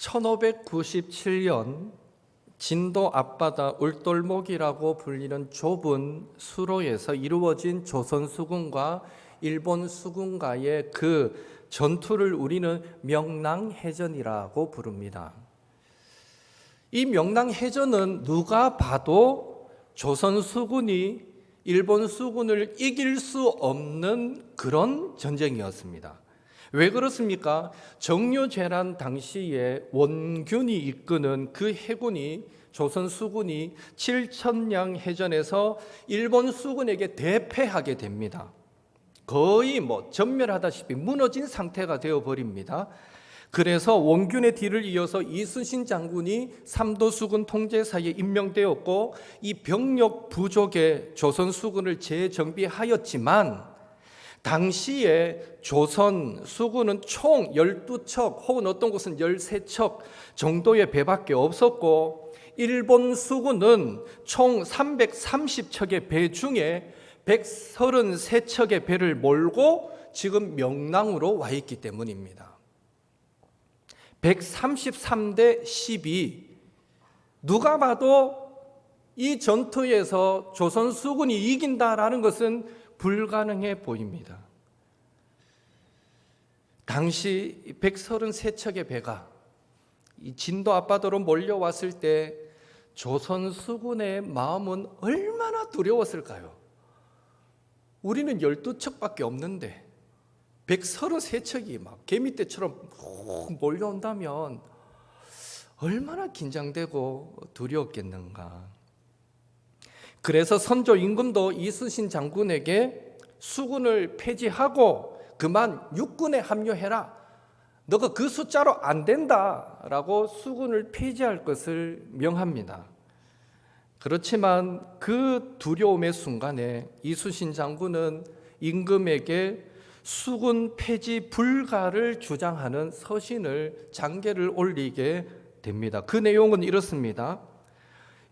1597년 진도 앞바다 울돌목이라고 불리는 좁은 수로에서 이루어진 조선 수군과 일본 수군과의 그 전투를 우리는 명랑해전이라고 부릅니다. 이 명랑해전은 누가 봐도 조선 수군이 일본 수군을 이길 수 없는 그런 전쟁이었습니다. 왜 그렇습니까? 정유재란 당시에 원균이 이끄는 그 해군이 조선 수군이 칠천량 해전에서 일본 수군에게 대패하게 됩니다. 거의 전멸하다시피 무너진 상태가 되어버립니다. 그래서 원균의 뒤를 이어서 이순신 장군이 삼도수군 통제사에 임명되었고 이 병력 부족에 조선 수군을 재정비하였지만 당시에 조선 수군은 총 12척 혹은 어떤 곳은 13척 정도의 배밖에 없었고 일본 수군은 총 330척의 배 중에 133척의 배를 몰고 지금 명랑으로 와 있기 때문입니다. 133대 12. 누가 봐도 이 전투에서 조선 수군이 이긴다라는 것은 불가능해 보입니다. 당시 133척의 배가 이 진도 앞바다로 몰려왔을 때 조선 수군의 마음은 얼마나 두려웠을까요? 우리는 12척밖에 없는데 133척이 막 개미떼처럼 몰려온다면 얼마나 긴장되고 두려웠겠는가. 그래서 선조 임금도 이순신 장군에게 수군을 폐지하고 그만 육군에 합류해라. 너가 그 숫자로 안 된다라고 수군을 폐지할 것을 명합니다. 그렇지만 그 두려움의 순간에 이순신 장군은 임금에게 수군 폐지 불가를 주장하는 서신을 장계를 올리게 됩니다. 그 내용은 이렇습니다.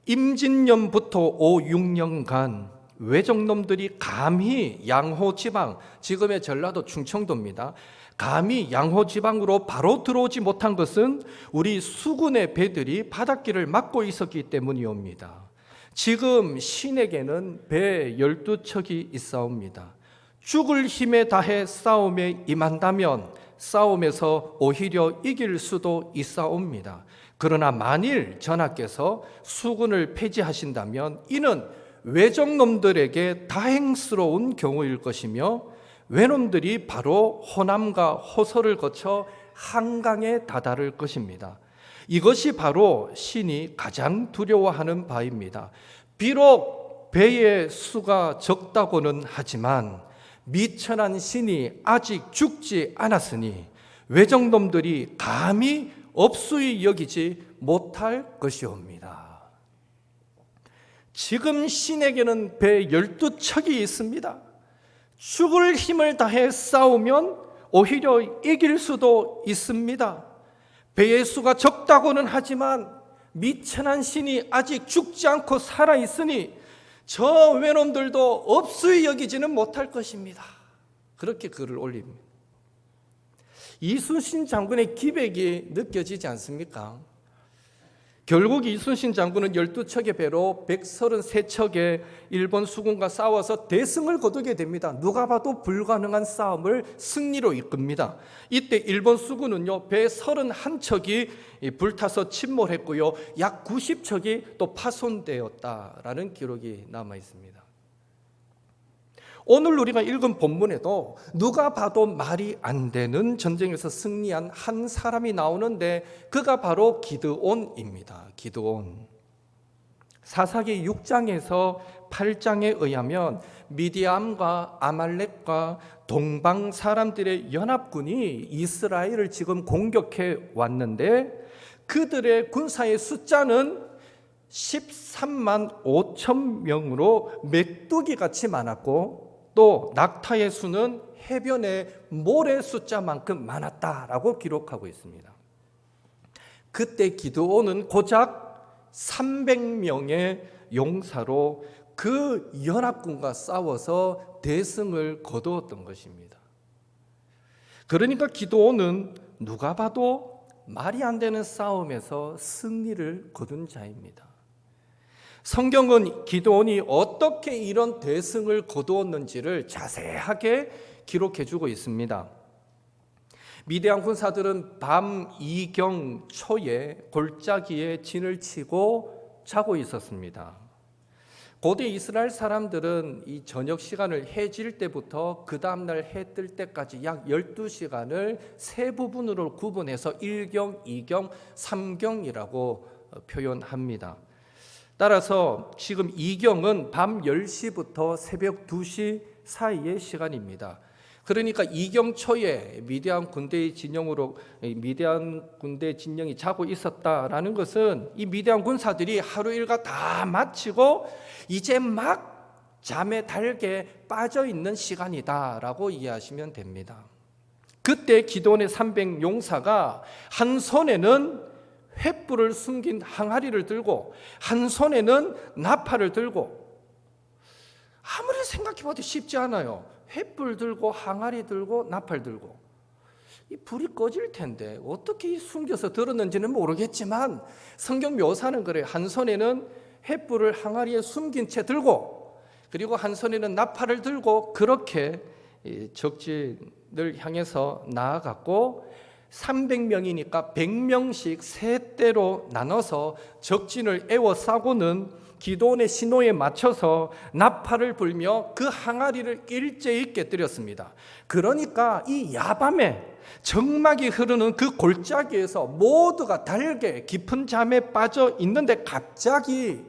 임진년부터 5-6년간 외적놈들이 감히 양호지방, 지금의 전라도 충청도입니다. 감히 양호지방으로 바로 들어오지 못한 것은 우리 수군의 배들이 바닷길을 막고 있었기 때문이옵니다. 지금 신에게는 배 12척이 있사옵니다. 죽을 힘에 다해 싸움에 임한다면 싸움에서 오히려 이길 수도 있사옵니다. 그러나 만일 전하께서 수군을 폐지하신다면 이는 외적놈들에게 다행스러운 경우일 것이며 외놈들이 바로 호남과 호서를 거쳐 한강에 다다를 것입니다. 이것이 바로 신이 가장 두려워하는 바입니다. 비록 배의 수가 적다고는 하지만 미천한 신이 아직 죽지 않았으니 외적놈들이 감히 업수히 여기지 못할 것이옵니다. 지금 신에게는 배 12척이 있습니다. 죽을 힘을 다해 싸우면 오히려 이길 수도 있습니다. 배의 수가 적다고는 하지만 미천한 신이 아직 죽지 않고 살아있으니 저 외놈들도 업수히 여기지는 못할 것입니다. 그렇게 글을 올립니다. 이순신 장군의 기백이 느껴지지 않습니까? 결국 이순신 장군은 12척의 배로 133척의 일본 수군과 싸워서 대승을 거두게 됩니다. 누가 봐도 불가능한 싸움을 승리로 이끕니다. 이때 일본 수군은요, 배 31척이 불타서 침몰했고요, 약 90척이 또 파손되었다라는 기록이 남아 있습니다. 오늘 우리가 읽은 본문에도 누가 봐도 말이 안 되는 전쟁에서 승리한 한 사람이 나오는데 그가 바로 기드온입니다. 기드온. 사사기 6장에서 8장에 의하면 미디암과 아말렉과 동방 사람들의 연합군이 이스라엘을 지금 공격해 왔는데 그들의 군사의 숫자는 13만 5천 명으로 메뚜기같이 많았고 또 낙타의 수는 해변의 모래 숫자만큼 많았다라고 기록하고 있습니다. 그때 기드온은 고작 300명의 용사로 그 연합군과 싸워서 대승을 거두었던 것입니다. 그러니까 기드온은 누가 봐도 말이 안 되는 싸움에서 승리를 거둔 자입니다. 성경은 기드온이 어떻게 이런 대승을 거두었는지를 자세하게 기록해주고 있습니다. 미디안 군사들은 밤 2경 초에 골짜기에 진을 치고 자고 있었습니다. 고대 이스라엘 사람들은 이 저녁 시간을 해 질 때부터 그 다음날 해 뜰 때까지 약 12시간을 세 부분으로 구분해서 1경, 2경, 3경이라고 표현합니다. 따라서 지금 2경은 밤 10시부터 새벽 2시 사이의 시간입니다. 그러니까 2경 초에 미디안 군대의 진영이 자고 있었다라는 것은 이 미디안 군사들이 하루 일과 다 마치고 이제 막 잠에 달게 빠져 있는 시간이다라고 이해하시면 됩니다. 그때 기드온의 300 용사가 한 손에는 횃불을 숨긴 항아리를 들고 한 손에는 나팔을 들고, 아무리 생각해봐도 쉽지 않아요. 횃불 들고 항아리 들고 나팔 들고, 이 불이 꺼질 텐데 어떻게 숨겨서 들었는지는 모르겠지만 성경 묘사는 그래요. 한 손에는 횃불을 항아리에 숨긴 채 들고, 그리고 한 손에는 나팔을 들고 그렇게 적진을 향해서 나아갔고, 300명이니까 100명씩 세 대로 나눠서 적진을 에워싸고는 기드온의 신호에 맞춰서 나팔을 불며 그 항아리를 일제히 깨뜨렸습니다. 그러니까 이 야밤에 정막이 흐르는 그 골짜기에서 모두가 달게 깊은 잠에 빠져 있는데 갑자기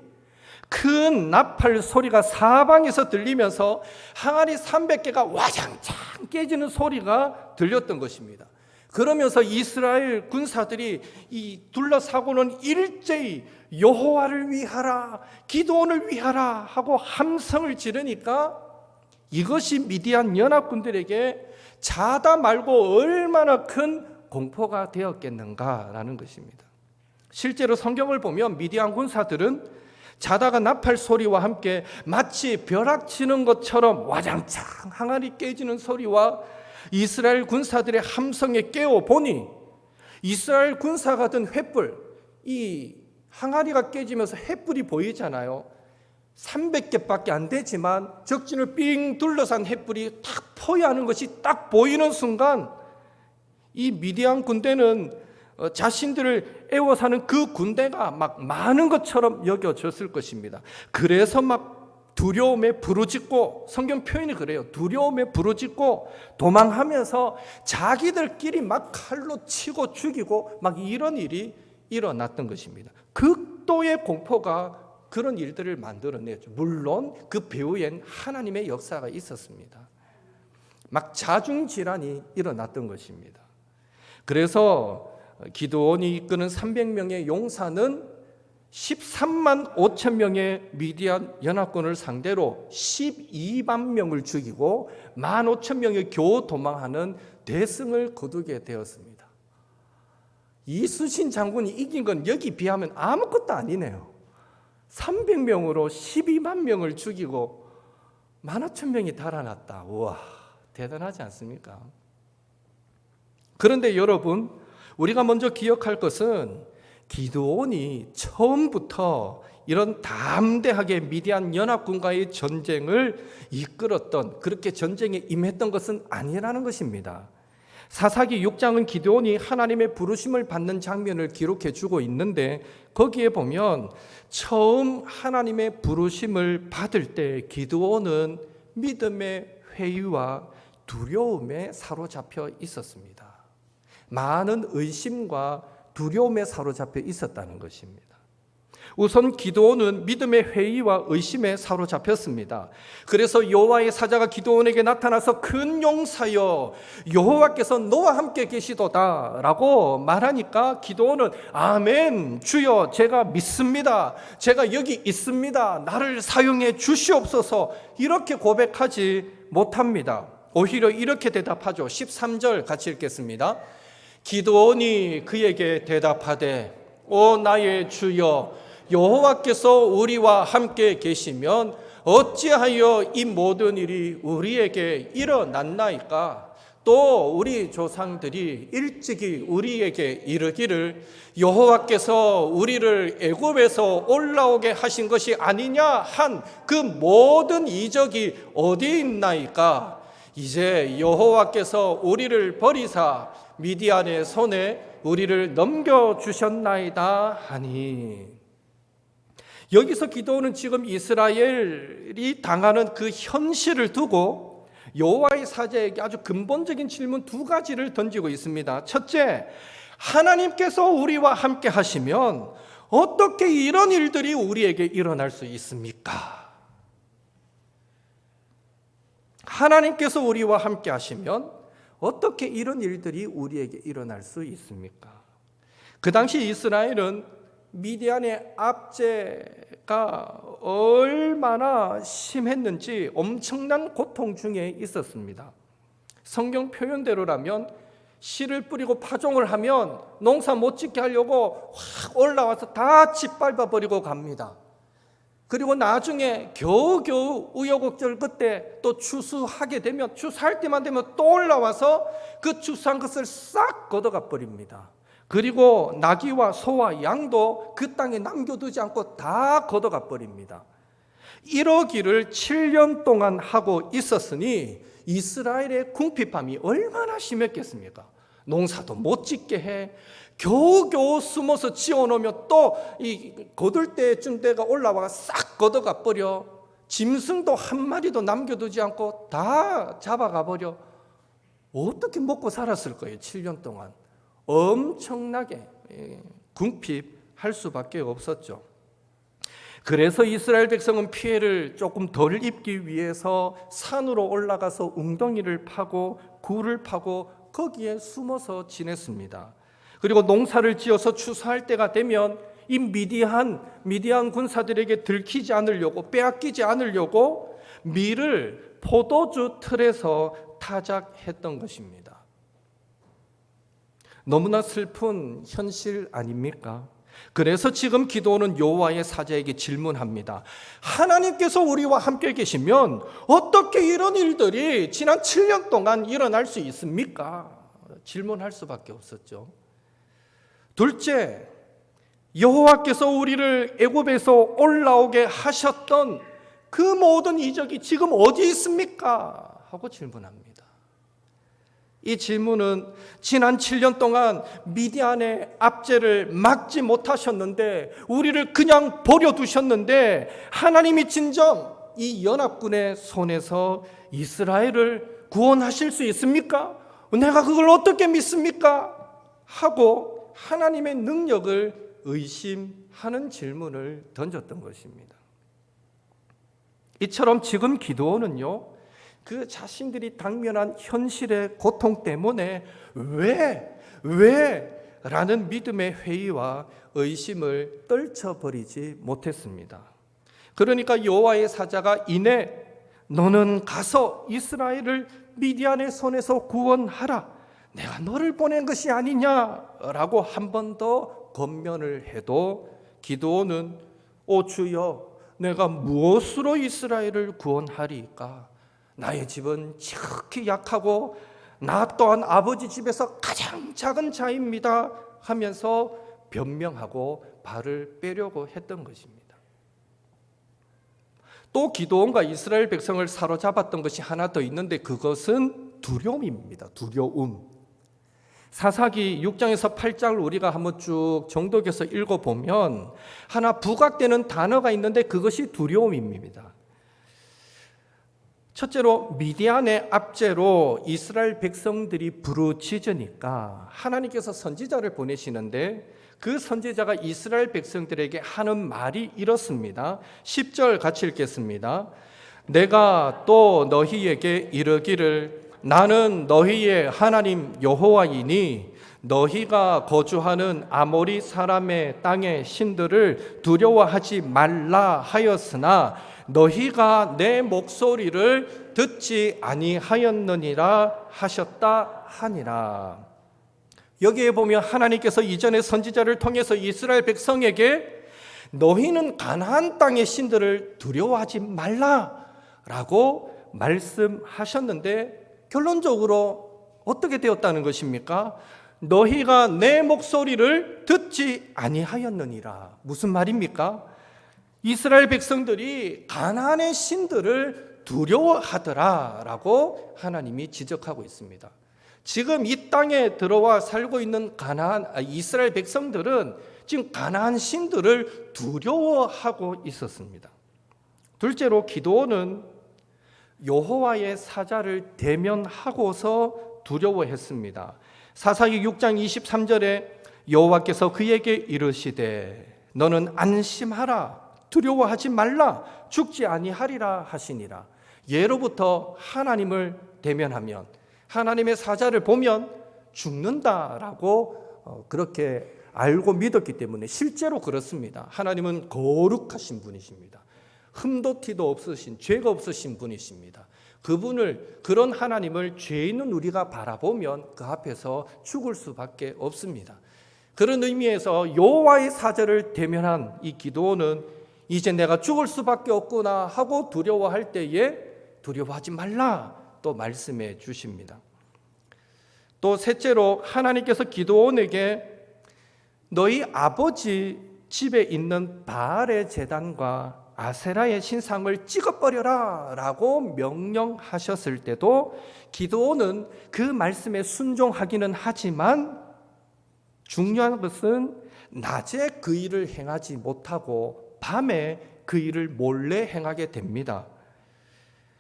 큰 나팔 소리가 사방에서 들리면서 항아리 300개가 와장창 깨지는 소리가 들렸던 것입니다. 그러면서 이스라엘 군사들이 이 둘러싸고는 일제히 여호와를 위하라, 기드온을 위하라 하고 함성을 지르니까 이것이 미디안 연합군들에게 자다 말고 얼마나 큰 공포가 되었겠는가라는 것입니다. 실제로 성경을 보면 미디안 군사들은 자다가 나팔 소리와 함께 마치 벼락치는 것처럼 와장창 항아리 깨지는 소리와 이스라엘 군사들의 함성에 깨어 보니 이스라엘 군사가 든 횃불, 이 항아리가 깨지면서 횃불이 보이잖아요. 300개밖에 안 되지만 적진을 삥 둘러싼 횃불이 딱 포위하는 것이 딱 보이는 순간 이 미디안 군대는 자신들을 애워사는 그 군대가 막 많은 것처럼 여겨졌을 것입니다. 그래서 막 두려움에 부르짖고, 성경 표현이 그래요. 두려움에 부르짖고 도망하면서 자기들끼리 막 칼로 치고 죽이고 막 이런 일이 일어났던 것입니다. 극도의 공포가 그런 일들을 만들어냈죠. 물론 그 배후엔 하나님의 역사가 있었습니다. 막 자중질환이 일어났던 것입니다. 그래서 기드온이 이끄는 300명의 용사는 13만 5천 명의 미디안 연합군을 상대로 12만 명을 죽이고 1만 5천 명이 겨우 도망하는 대승을 거두게 되었습니다. 이순신 장군이 이긴 건 여기 비하면 아무것도 아니네요. 300명으로 12만 명을 죽이고 1만 5천 명이 달아났다. 우와, 대단하지 않습니까? 그런데 여러분, 우리가 먼저 기억할 것은 기드온이 처음부터 이런 담대하게 미디안 연합군과의 전쟁을 이끌었던, 그렇게 전쟁에 임했던 것은 아니라는 것입니다. 사사기 6장은 기드온이 하나님의 부르심을 받는 장면을 기록해 주고 있는데, 거기에 보면 처음 하나님의 부르심을 받을 때 기드온은 믿음의 회의와 두려움에 사로잡혀 있었습니다. 많은 의심과 두려움에 사로잡혀 있었다는 것입니다. 우선 기드온은 믿음의 회의와 의심에 사로잡혔습니다. 그래서 여호와의 사자가 기드온에게 나타나서 큰 용사여, 여호와께서 너와 함께 계시도다 라고 말하니까 기드온은 아멘, 주여 제가 믿습니다, 제가 여기 있습니다, 나를 사용해 주시옵소서, 이렇게 고백하지 못합니다. 오히려 이렇게 대답하죠. 13절 같이 읽겠습니다. 기드온이 그에게 대답하되 오 나의 주여, 여호와께서 우리와 함께 계시면 어찌하여 이 모든 일이 우리에게 일어났나이까? 또 우리 조상들이 일찍이 우리에게 이르기를 여호와께서 우리를 애굽에서 올라오게 하신 것이 아니냐 한 그 모든 이적이 어디 있나이까? 이제 여호와께서 우리를 버리사 미디안의 손에 우리를 넘겨주셨나이다 하니, 여기서 기도는 지금 이스라엘이 당하는 그 현실을 두고 여호와의 사자에게 아주 근본적인 질문 두 가지를 던지고 있습니다. 첫째, 하나님께서 우리와 함께 하시면 어떻게 이런 일들이 우리에게 일어날 수 있습니까? 하나님께서 우리와 함께 하시면 어떻게 이런 일들이 우리에게 일어날 수 있습니까? 그 당시 이스라엘은 미디안의 압제가 얼마나 심했는지 엄청난 고통 중에 있었습니다. 성경 표현대로라면 씨를 뿌리고 파종을 하면 농사 못 짓게 하려고 확 올라와서 다 짓밟아 버리고 갑니다. 그리고 나중에 겨우겨우 우여곡절 끝에 또 추수하게 되면, 추수할 때만 되면 또 올라와서 그 추수한 것을 싹 걷어가 버립니다. 그리고 나귀와 소와 양도 그 땅에 남겨두지 않고 다 걷어가 버립니다. 이러기를 7년 동안 하고 있었으니 이스라엘의 궁핍함이 얼마나 심했겠습니까? 농사도 못 짓게 해, 겨우겨우 숨어서 지어놓으면 또 이 거둘 때쯤 때가 올라와 싹 걷어가 버려. 짐승도 한 마리도 남겨두지 않고 다 잡아가 버려. 어떻게 먹고 살았을 거예요? 7년 동안 엄청나게 궁핍할 수밖에 없었죠. 그래서 이스라엘 백성은 피해를 조금 덜 입기 위해서 산으로 올라가서 웅덩이를 파고 굴을 파고 거기에 숨어서 지냈습니다. 그리고 농사를 지어서 추수할 때가 되면 이 미디안 군사들에게 들키지 않으려고, 빼앗기지 않으려고 밀을 포도주 틀에서 타작했던 것입니다. 너무나 슬픈 현실 아닙니까? 그래서 지금 기도는 여호와의 사자에게 질문합니다. 하나님께서 우리와 함께 계시면 어떻게 이런 일들이 지난 7년 동안 일어날 수 있습니까? 질문할 수밖에 없었죠. 둘째, 여호와께서 우리를 애굽에서 올라오게 하셨던 그 모든 이적이 지금 어디 있습니까? 하고 질문합니다. 이 질문은 지난 7년 동안 미디안의 압제를 막지 못하셨는데, 우리를 그냥 버려두셨는데, 하나님이 진정 이 연합군의 손에서 이스라엘을 구원하실 수 있습니까? 내가 그걸 어떻게 믿습니까? 하고 하나님의 능력을 의심하는 질문을 던졌던 것입니다. 이처럼 지금 기도원은요, 그 자신들이 당면한 현실의 고통 때문에 왜? 라는 믿음의 회의와 의심을 떨쳐버리지 못했습니다. 그러니까 여호와의 사자가 이내 너는 가서 이스라엘을 미디안의 손에서 구원하라, 내가 너를 보낸 것이 아니냐라고 한 번 더 권면을 해도 기드온은 오 주여, 내가 무엇으로 이스라엘을 구원하리까? 나의 집은 지극히 약하고 나 또한 아버지 집에서 가장 작은 자입니다 하면서 변명하고 발을 빼려고 했던 것입니다. 또 기드온과 이스라엘 백성을 사로잡았던 것이 하나 더 있는데, 그것은 두려움입니다. 두려움. 사사기 6장에서 8장을 우리가 한번 쭉 정독해서 읽어보면 하나 부각되는 단어가 있는데 그것이 두려움입니다. 첫째로 미디안의 압제로 이스라엘 백성들이 부르짖으니까 하나님께서 선지자를 보내시는데, 그 선지자가 이스라엘 백성들에게 하는 말이 이렇습니다. 10절 같이 읽겠습니다. 내가 또 너희에게 이르기를 나는 너희의 하나님 여호와이니 너희가 거주하는 아모리 사람의 땅의 신들을 두려워하지 말라 하였으나 너희가 내 목소리를 듣지 아니하였느니라 하셨다 하니라. 여기에 보면 하나님께서 이전에 선지자를 통해서 이스라엘 백성에게 너희는 가나안 땅의 신들을 두려워하지 말라라고 말씀하셨는데, 결론적으로 어떻게 되었다는 것입니까? 너희가 내 목소리를 듣지 아니하였느니라. 무슨 말입니까? 이스라엘 백성들이 가나안의 신들을 두려워하더라라고 하나님이 지적하고 있습니다. 지금 이 땅에 들어와 살고 있는 이스라엘 백성들은 지금 가나안 신들을 두려워하고 있었습니다. 둘째로 기드온은 여호와의 사자를 대면하고서 두려워했습니다. 사사기 6장 23절에 여호와께서 그에게 이르시되 너는 안심하라 두려워하지 말라 죽지 아니하리라 하시니라. 예로부터 하나님을 대면하면 하나님의 사자를 보면 죽는다라고 그렇게 알고 믿었기 때문에 실제로 그렇습니다. 하나님은 거룩하신 분이십니다. 흠도 티도 없으신 죄가 없으신 분이십니다. 그런 하나님을 죄 있는 우리가 바라보면 그 앞에서 죽을 수밖에 없습니다. 그런 의미에서 여호와의 사자를 대면한 이 기드온은 이제 내가 죽을 수밖에 없구나 하고 두려워할 때에 두려워하지 말라 또 말씀해 주십니다. 또 셋째로 하나님께서 기드온에게 너희 아버지 집에 있는 바알의 제단과 아세라의 신상을 찍어버려라 라고 명령하셨을 때도 기드온은 그 말씀에 순종하기는 하지만 중요한 것은 낮에 그 일을 행하지 못하고 밤에 그 일을 몰래 행하게 됩니다.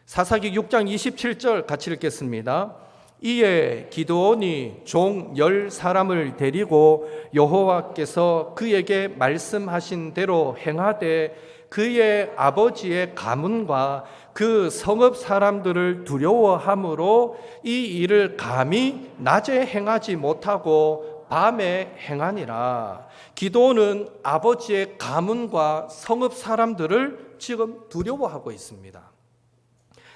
사사기 6장 27절 같이 읽겠습니다. 이에 기드온이 종 10사람을 데리고 여호와께서 그에게 말씀하신 대로 행하되 그의 아버지의 가문과 그 성읍 사람들을 두려워함으로 이 일을 감히 낮에 행하지 못하고 밤에 행하니라. 기드온은 아버지의 가문과 성읍 사람들을 지금 두려워하고 있습니다.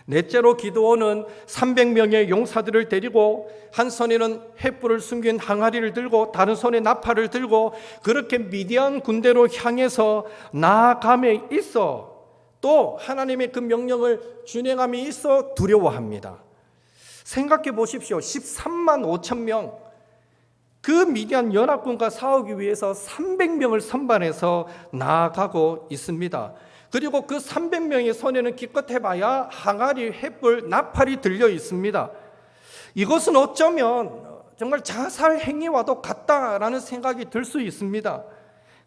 넷째로 기드온은 300명의 용사들을 데리고 한 손에는 횃불을 숨긴 항아리를 들고 다른 손에 나팔을 들고 그렇게 미디안 군대로 향해서 나아감에 있어 또 하나님의 그 명령을 준행함에 있어 두려워합니다. 생각해 보십시오. 13만 5천 명 그 미디안 연합군과 싸우기 위해서 300명을 선발해서 나아가고 있습니다. 그리고 그 300명의 손에는 기껏 해봐야 항아리, 횃불, 나팔이 들려 있습니다. 이것은 어쩌면 정말 자살 행위와도 같다라는 생각이 들 수 있습니다.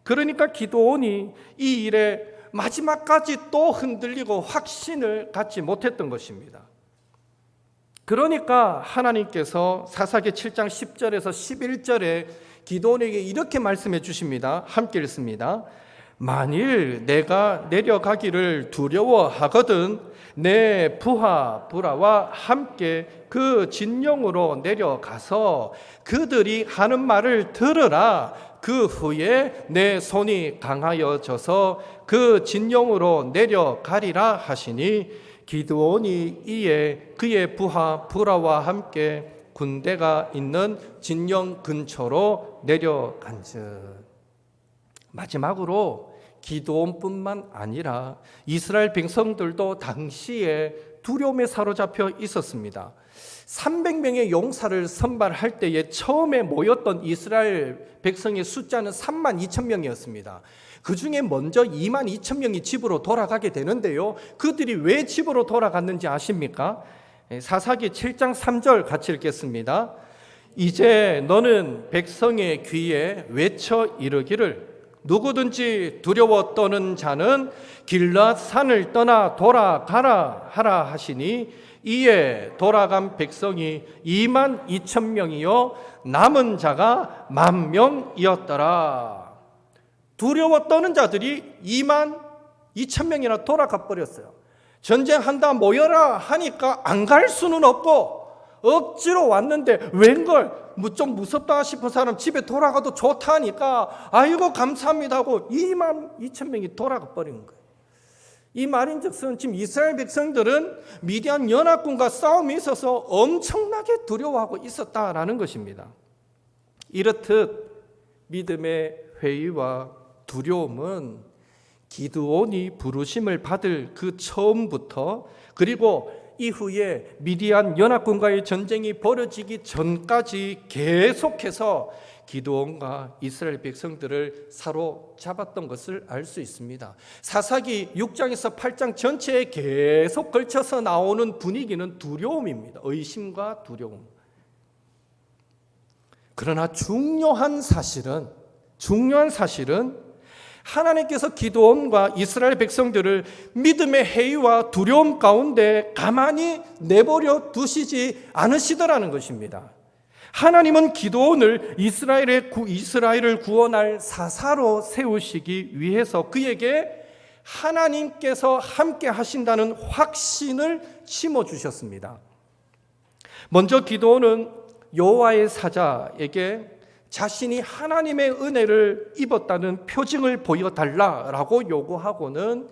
그러니까 기드온이 이 일에 마지막까지 또 흔들리고 확신을 갖지 못했던 것입니다. 그러니까 하나님께서 사사기 7장 10절에서 11절에 기드온에게 이렇게 말씀해 주십니다. 함께 읽습니다. 만일 내가 내려가기를 두려워하거든 내 부하 부라와 함께 그 진영으로 내려가서 그들이 하는 말을 들으라. 그 후에 내 손이 강하여져서 그 진영으로 내려가리라 하시니 기드온이 이에 그의 부하 부라와 함께 군대가 있는 진영 근처로 내려간즉. 마지막으로 기드온뿐만 아니라 이스라엘 백성들도 당시에 두려움에 사로잡혀 있었습니다. 300명의 용사를 선발할 때에 처음에 모였던 이스라엘 백성의 숫자는 3만 2천 명이었습니다. 그 중에 먼저 2만 2천 명이 집으로 돌아가게 되는데요. 그들이 왜 집으로 돌아갔는지 아십니까? 사사기 7장 3절 같이 읽겠습니다. 이제 너는 백성의 귀에 외쳐 이르기를 누구든지 두려워 떠는 자는 길앗 산을 떠나 돌아가라 하라 하시니 이에 돌아간 백성이 2만 2천 명이요 남은 자가 10,000명이었더라. 두려워 떠는 자들이 2만 2천 명이나 돌아가 버렸어요. 전쟁한다 모여라 하니까 안 갈 수는 없고 억지로 왔는데 웬걸 좀 무섭다 싶은 사람 집에 돌아가도 좋다 하니까 아이고 감사합니다 하고 2만 2천 명이 돌아가 버린 거예요. 이 말인즉슨 지금 이스라엘 백성들은 미디안 연합군과 싸움이 있어서 엄청나게 두려워하고 있었다라는 것입니다. 이렇듯 믿음의 회의와 두려움은 기드온이 부르심을 받을 그 처음부터 그리고 이후에 미디안 연합군과의 전쟁이 벌어지기 전까지 계속해서 기드온과 이스라엘 백성들을 사로잡았던 것을 알 수 있습니다. 사사기 6장에서 8장 전체에 계속 걸쳐서 나오는 분위기는 두려움입니다. 의심과 두려움. 그러나 중요한 사실은 하나님께서 기드온과 이스라엘 백성들을 믿음의 해이와 두려움 가운데 가만히 내버려 두시지 않으시더라는 것입니다. 하나님은 기드온을 이스라엘을 구원할 사사로 세우시기 위해서 그에게 하나님께서 함께 하신다는 확신을 심어주셨습니다. 먼저 기드온은 여호와의 사자에게 자신이 하나님의 은혜를 입었다는 표징을 보여달라라고 요구하고는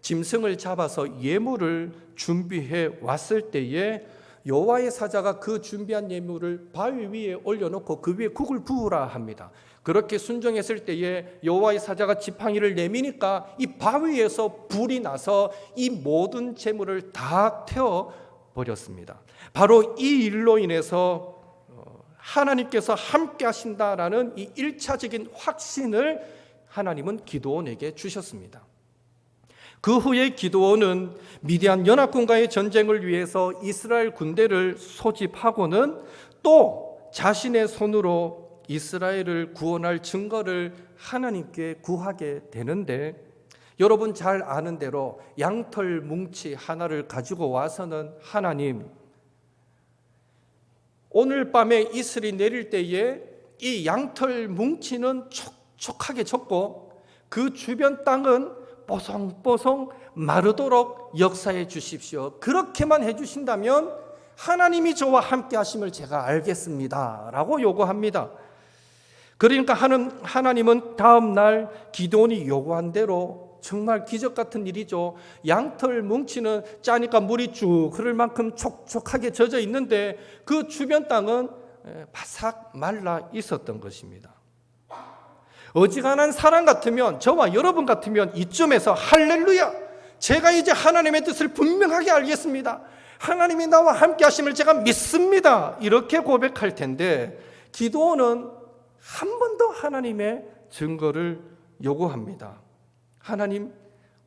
짐승을 잡아서 예물을 준비해 왔을 때에 여호와의 사자가 그 준비한 예물을 바위 위에 올려놓고 그 위에 국을 부으라 합니다. 그렇게 순종했을 때에 여호와의 사자가 지팡이를 내미니까 이 바위에서 불이 나서 이 모든 재물을 다 태워버렸습니다. 바로 이 일로 인해서 하나님께서 함께 하신다라는 이 1차적인 확신을 하나님은 기드온에게 주셨습니다. 그 후에 기드온은 미디안 연합군과의 전쟁을 위해서 이스라엘 군대를 소집하고는 또 자신의 손으로 이스라엘을 구원할 증거를 하나님께 구하게 되는데, 여러분 잘 아는 대로 양털 뭉치 하나를 가지고 와서는 하나님, 오늘 밤에 이슬이 내릴 때에 이 양털 뭉치는 촉촉하게 젖고 그 주변 땅은 뽀송뽀송 마르도록 역사해 주십시오. 그렇게만 해주신다면 하나님이 저와 함께 하심을 제가 알겠습니다 라고 요구합니다. 그러니까 하나님은 다음 날 기드온이 요구한 대로, 정말 기적 같은 일이죠, 양털 뭉치는 짜니까 물이 쭉 흐를 만큼 촉촉하게 젖어 있는데 그 주변 땅은 바삭 말라 있었던 것입니다. 어지간한 사람 같으면, 저와 여러분 같으면 이쯤에서 할렐루야, 제가 이제 하나님의 뜻을 분명하게 알겠습니다, 하나님이 나와 함께 하심을 제가 믿습니다, 이렇게 고백할 텐데 기드온은 한 번 더 하나님의 증거를 요구합니다. 하나님,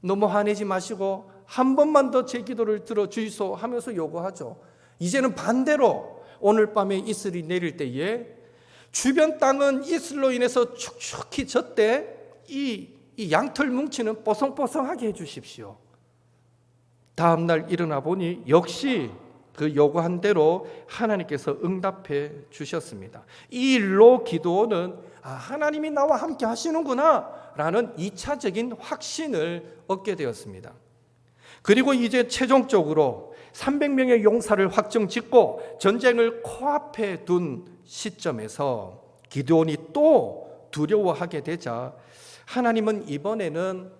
너무 화내지 마시고 한 번만 더 제 기도를 들어주이소 하면서 요구하죠. 이제는 반대로 오늘 밤에 이슬이 내릴 때에 주변 땅은 이슬로 인해서 축축히 젖되 이 양털 뭉치는 뽀송뽀송하게 해주십시오. 다음 날 일어나 보니 역시 그 요구한 대로 하나님께서 응답해 주셨습니다. 이 일로 기드온은 하나님이 나와 함께 하시는구나 라는 2차적인 확신을 얻게 되었습니다. 그리고 이제 최종적으로 300명의 용사를 확정짓고 전쟁을 코앞에 둔 시점에서 기드온이 또 두려워하게 되자 하나님은 이번에는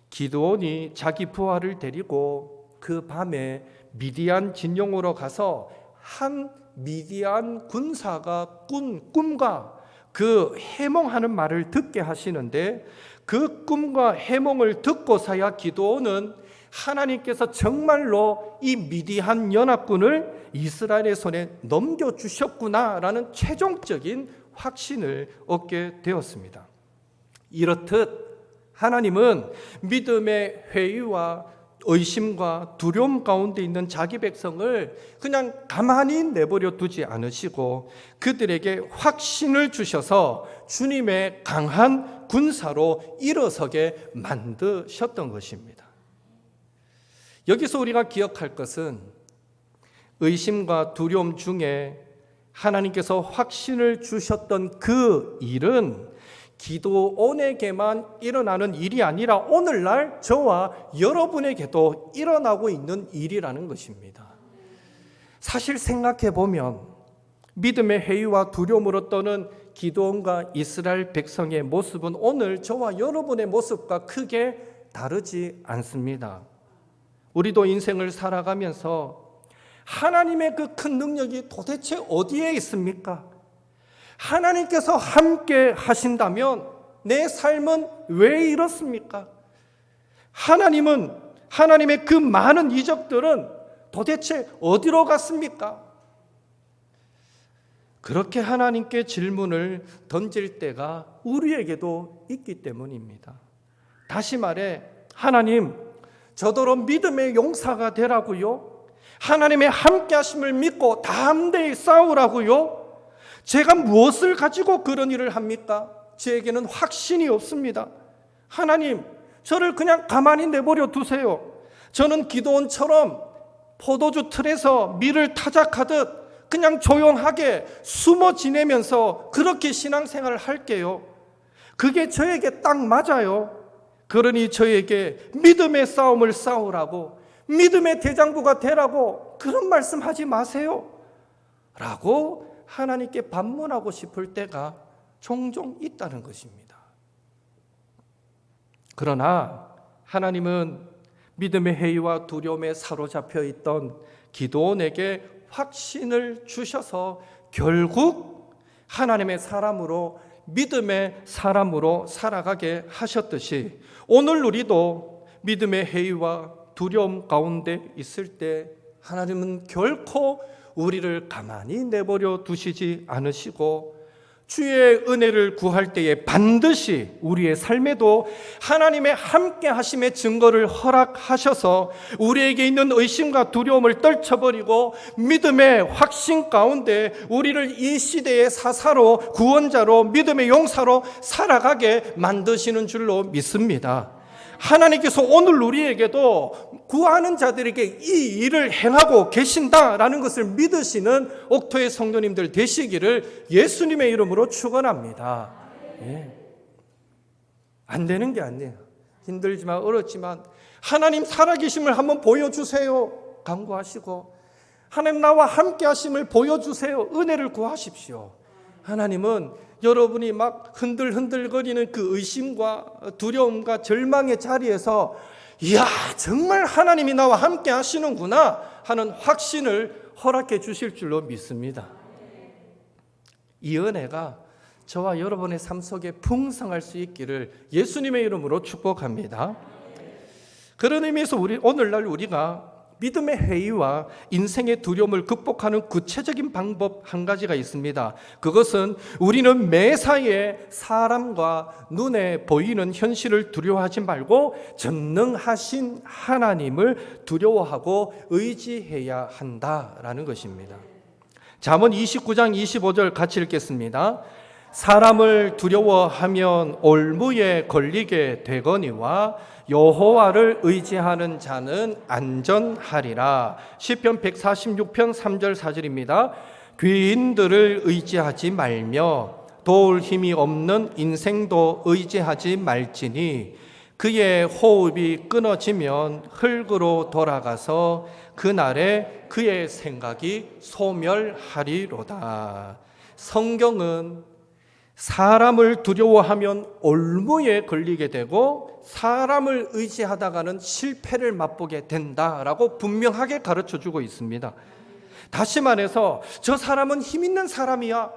기드온이 자기 부하를 데리고 그 밤에 미디안 진영으로 가서 한 미디안 군사가 꾼 꿈과 그 해몽하는 말을 듣게 하시는데, 그 꿈과 해몽을 듣고서야 기드온은 하나님께서 정말로 이 미디안 연합군을 이스라엘의 손에 넘겨주셨구나라는 최종적인 확신을 얻게 되었습니다. 이렇듯 하나님은 믿음의 회의와 의심과 두려움 가운데 있는 자기 백성을 그냥 가만히 내버려 두지 않으시고 그들에게 확신을 주셔서 주님의 강한 군사로 일어서게 만드셨던 것입니다. 여기서 우리가 기억할 것은 의심과 두려움 중에 하나님께서 확신을 주셨던 그 일은 기드온에게만 일어나는 일이 아니라 오늘날 저와 여러분에게도 일어나고 있는 일이라는 것입니다. 사실 생각해 보면 믿음의 회의와 두려움으로 떠는 기드온과 이스라엘 백성의 모습은 오늘 저와 여러분의 모습과 크게 다르지 않습니다. 우리도 인생을 살아가면서 하나님의 그 큰 능력이 도대체 어디에 있습니까? 하나님께서 함께 하신다면 내 삶은 왜 이렇습니까? 하나님의 그 많은 이적들은 도대체 어디로 갔습니까? 그렇게 하나님께 질문을 던질 때가 우리에게도 있기 때문입니다. 다시 말해, 하나님, 저더러 믿음의 용사가 되라고요? 하나님의 함께 하심을 믿고 담대히 싸우라고요? 제가 무엇을 가지고 그런 일을 합니까? 저에게는 확신이 없습니다. 하나님, 저를 그냥 가만히 내버려 두세요. 저는 기도원처럼 포도주 틀에서 밀을 타작하듯 그냥 조용하게 숨어 지내면서 그렇게 신앙생활을 할게요. 그게 저에게 딱 맞아요. 그러니 저에게 믿음의 싸움을 싸우라고, 믿음의 대장부가 되라고 그런 말씀하지 마세요 라고 하나님께 반문하고 싶을 때가 종종 있다는 것입니다. 그러나 하나님은 믿음의 회의와 두려움에 사로잡혀 있던 기드온에게 확신을 주셔서 결국 하나님의 사람으로, 믿음의 사람으로 살아가게 하셨듯이 오늘 우리도 믿음의 회의와 두려움 가운데 있을 때 하나님은 결코 우리를 가만히 내버려 두시지 않으시고 주의 은혜를 구할 때에 반드시 우리의 삶에도 하나님의 함께 하심의 증거를 허락하셔서 우리에게 있는 의심과 두려움을 떨쳐버리고 믿음의 확신 가운데 우리를 이 시대의 사사로, 구원자로, 믿음의 용사로 살아가게 만드시는 줄로 믿습니다. 하나님께서 오늘 우리에게도 구하는 자들에게 이 일을 행하고 계신다라는 것을 믿으시는 옥토의 성도님들 되시기를 예수님의 이름으로 축원합니다. 예. 안 되는 게 아니에요. 힘들지만 어렵지만 하나님 살아계심을 한번 보여주세요 간구하시고, 하나님 나와 함께 하심을 보여주세요 은혜를 구하십시오. 하나님은 여러분이 막 흔들흔들거리는 그 의심과 두려움과 절망의 자리에서 이야, 정말 하나님이 나와 함께 하시는구나 하는 확신을 허락해 주실 줄로 믿습니다. 이 은혜가 저와 여러분의 삶 속에 풍성할 수 있기를 예수님의 이름으로 축복합니다. 그런 의미에서 오늘날 우리가 믿음의 회의와 인생의 두려움을 극복하는 구체적인 방법 한 가지가 있습니다. 그것은 우리는 매사에 사람과 눈에 보이는 현실을 두려워하지 말고 전능하신 하나님을 두려워하고 의지해야 한다라는 것입니다. 잠언 29장 25절 같이 읽겠습니다. 사람을 두려워하면 올무에 걸리게 되거니와 여호와를 의지하는 자는 안전하리라. 시편 146편 3절 4절입니다. 귀인들을 의지하지 말며 도울 힘이 없는 인생도 의지하지 말지니 그의 호흡이 끊어지면 흙으로 돌아가서 그날에 그의 생각이 소멸하리로다. 성경은 사람을 두려워하면 올무에 걸리게 되고 사람을 의지하다가는 실패를 맛보게 된다라고 분명하게 가르쳐주고 있습니다. 다시 말해서 저 사람은 힘 있는 사람이야,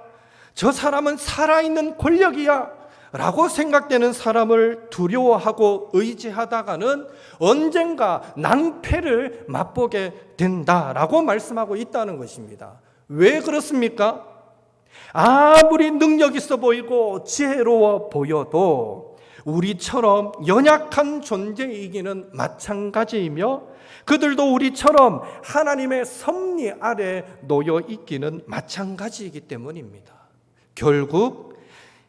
저 사람은 살아있는 권력이야 라고 생각되는 사람을 두려워하고 의지하다가는 언젠가 낭패를 맛보게 된다라고 말씀하고 있다는 것입니다. 왜 그렇습니까? 아무리 능력 있어 보이고 지혜로워 보여도 우리처럼 연약한 존재이기는 마찬가지이며 그들도 우리처럼 하나님의 섭리 아래 놓여 있기는 마찬가지이기 때문입니다. 결국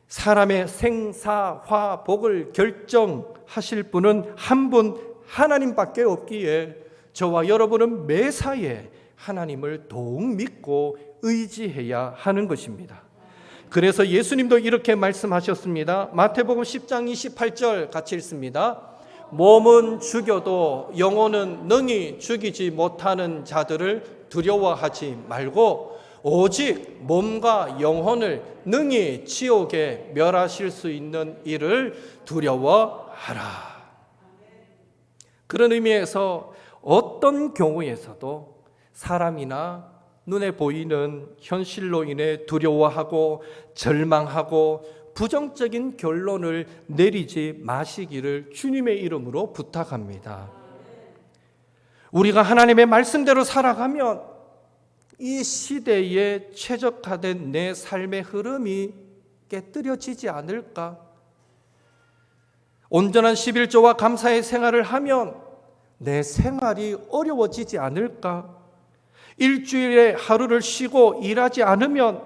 사람의 생사화복을 결정하실 분은 한 분 하나님밖에 없기에 저와 여러분은 매사에 하나님을 더욱 믿고 의지해야 하는 것입니다. 그래서 예수님도 이렇게 말씀하셨습니다. 마태복음 10장 28절 같이 읽습니다. 몸은 죽여도 영혼은 능히 죽이지 못하는 자들을 두려워하지 말고 오직 몸과 영혼을 능히 지옥에 멸하실 수 있는 이를 두려워하라. 그런 의미에서 어떤 경우에서도 사람이나 눈에 보이는 현실로 인해 두려워하고 절망하고 부정적인 결론을 내리지 마시기를 주님의 이름으로 부탁합니다. 우리가 하나님의 말씀대로 살아가면 이 시대에 최적화된 내 삶의 흐름이 깨뜨려지지 않을까? 온전한 11조와 감사의 생활을 하면 내 생활이 어려워지지 않을까? 일주일에 하루를 쉬고 일하지 않으면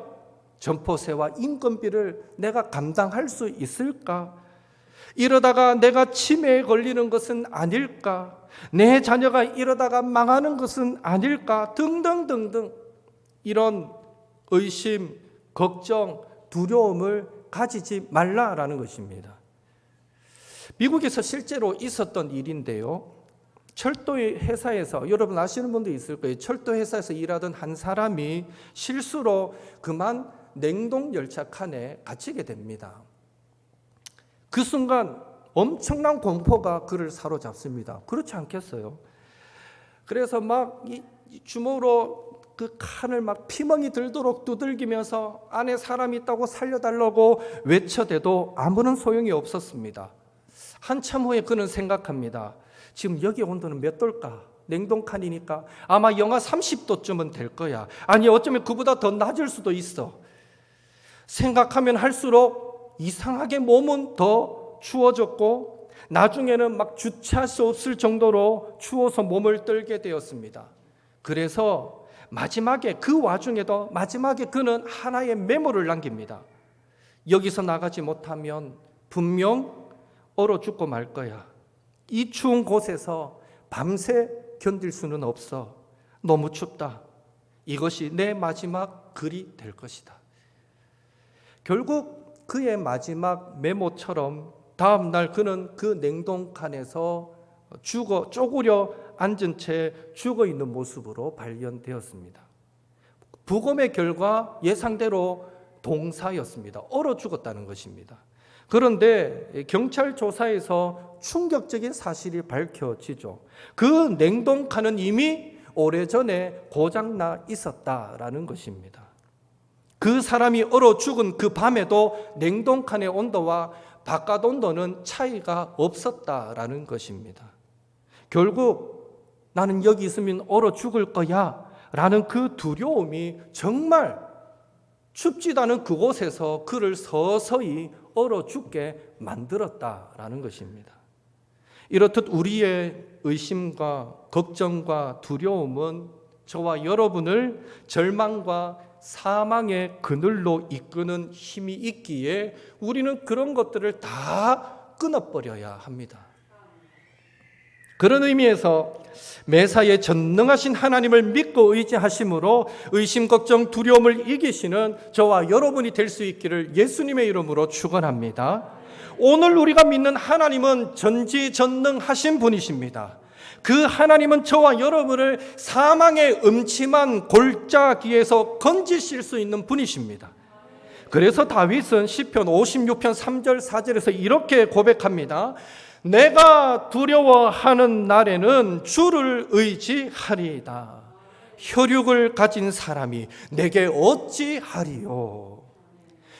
점포세와 인건비를 내가 감당할 수 있을까? 이러다가 내가 치매에 걸리는 것은 아닐까? 내 자녀가 이러다가 망하는 것은 아닐까? 등등등등 이런 의심, 걱정, 두려움을 가지지 말라라는 것입니다. 미국에서 실제로 있었던 일인데요. 철도 회사에서, 여러분 아시는 분도 있을 거예요. 철도 회사에서 일하던 한 사람이 실수로 그만 냉동 열차 칸에 갇히게 됩니다. 그 순간 엄청난 공포가 그를 사로잡습니다. 그렇지 않겠어요? 그래서 막 이 주먹으로 그 칸을 막 피멍이 들도록 두들기면서 안에 사람이 있다고 살려달라고 외쳐대도 아무런 소용이 없었습니다. 한참 후에 그는 생각합니다. 지금 여기 온도는 몇 도일까? 냉동칸이니까 아마 영하 30도쯤은 될 거야. 아니 어쩌면 그보다 더 낮을 수도 있어. 생각하면 할수록 이상하게 몸은 더 추워졌고 나중에는 막 주체할 수 없을 정도로 추워서 몸을 떨게 되었습니다. 그래서 마지막에 그 와중에도 마지막에 그는 하나의 메모를 남깁니다. 여기서 나가지 못하면 분명 얼어 죽고 말 거야. 이 추운 곳에서 밤새 견딜 수는 없어. 너무 춥다. 이것이 내 마지막 글이 될 것이다. 결국 그의 마지막 메모처럼 다음 날 그는 그 냉동칸에서 쪼그려 앉은 채 죽어 있는 모습으로 발견되었습니다. 부검의 결과 예상대로 동사였습니다. 얼어 죽었다는 것입니다. 그런데 경찰 조사에서 충격적인 사실이 밝혀지죠. 그 냉동칸은 이미 오래전에 고장나 있었다라는 것입니다. 그 사람이 얼어 죽은 그 밤에도 냉동칸의 온도와 바깥 온도는 차이가 없었다라는 것입니다. 결국 나는 여기 있으면 얼어 죽을 거야 라는 그 두려움이 정말 춥지도 않은 그곳에서 그를 서서히 얼어 죽게 만들었다라는 것입니다. 이렇듯 우리의 의심과 걱정과 두려움은 저와 여러분을 절망과 사망의 그늘로 이끄는 힘이 있기에 우리는 그런 것들을 다 끊어버려야 합니다. 그런 의미에서 매사에 전능하신 하나님을 믿고 의지하심으로 의심, 걱정, 두려움을 이기시는 저와 여러분이 될 수 있기를 예수님의 이름으로 축원합니다. 오늘 우리가 믿는 하나님은 전지전능하신 분이십니다. 그 하나님은 저와 여러분을 사망의 음침한 골짜기에서 건지실 수 있는 분이십니다. 그래서 다윗은 시편 56편 3절 4절에서 이렇게 고백합니다. 내가 두려워하는 날에는 주를 의지하리이다. 혈육을 가진 사람이 내게 어찌하리요.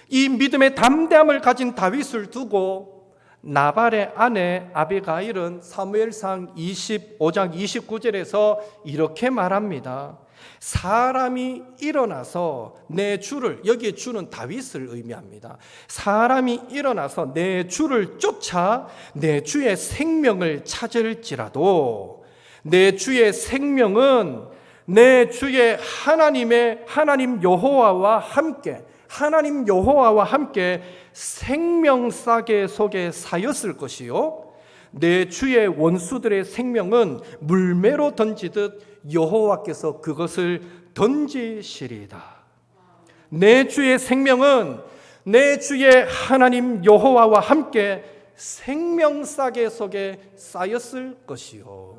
이 믿음의 담대함을 가진 다윗을 두고 나발의 아내 아비가일은 사무엘상 25장 29절에서 이렇게 말합니다. 사람이 일어나서 내 주를, 여기에 주는 다윗을 의미합니다. 사람이 일어나서 내 주를 쫓아 내 주의 생명을 찾을지라도 내 주의 생명은 내 주의 하나님 여호와와 함께 생명싸개 속에 사였을 것이요 내 주의 원수들의 생명은 물매로 던지듯 여호와께서 그것을 던지시리이다. 내 주의 생명은 내 주의 하나님 여호와와 함께 생명싸개 속에 쌓였을 것이요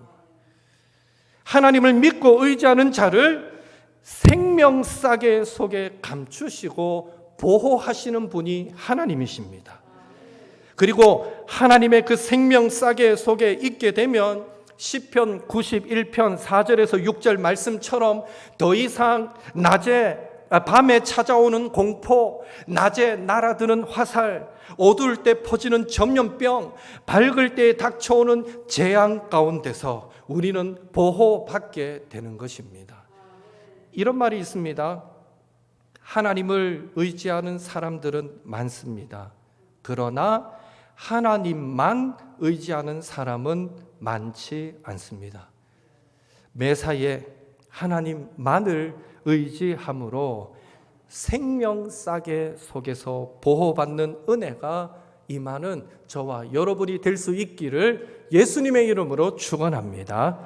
하나님을 믿고 의지하는 자를 생명싸개 속에 감추시고 보호하시는 분이 하나님이십니다. 그리고 하나님의 그 생명싸개 속에 있게 되면 시편 91편 4절에서 6절 말씀처럼 더 이상 낮에 밤에 찾아오는 공포, 낮에 날아드는 화살, 어두울 때 퍼지는 전염병, 밝을 때 닥쳐오는 재앙 가운데서 우리는 보호받게 되는 것입니다. 이런 말이 있습니다. 하나님을 의지하는 사람들은 많습니다. 그러나 하나님만 의지하는 사람은 많지 않습니다. 매사에 하나님만을 의지함으로 생명싸개 속에서 보호받는 은혜가 임하는 저와 여러분이 될 수 있기를 예수님의 이름으로 축원합니다.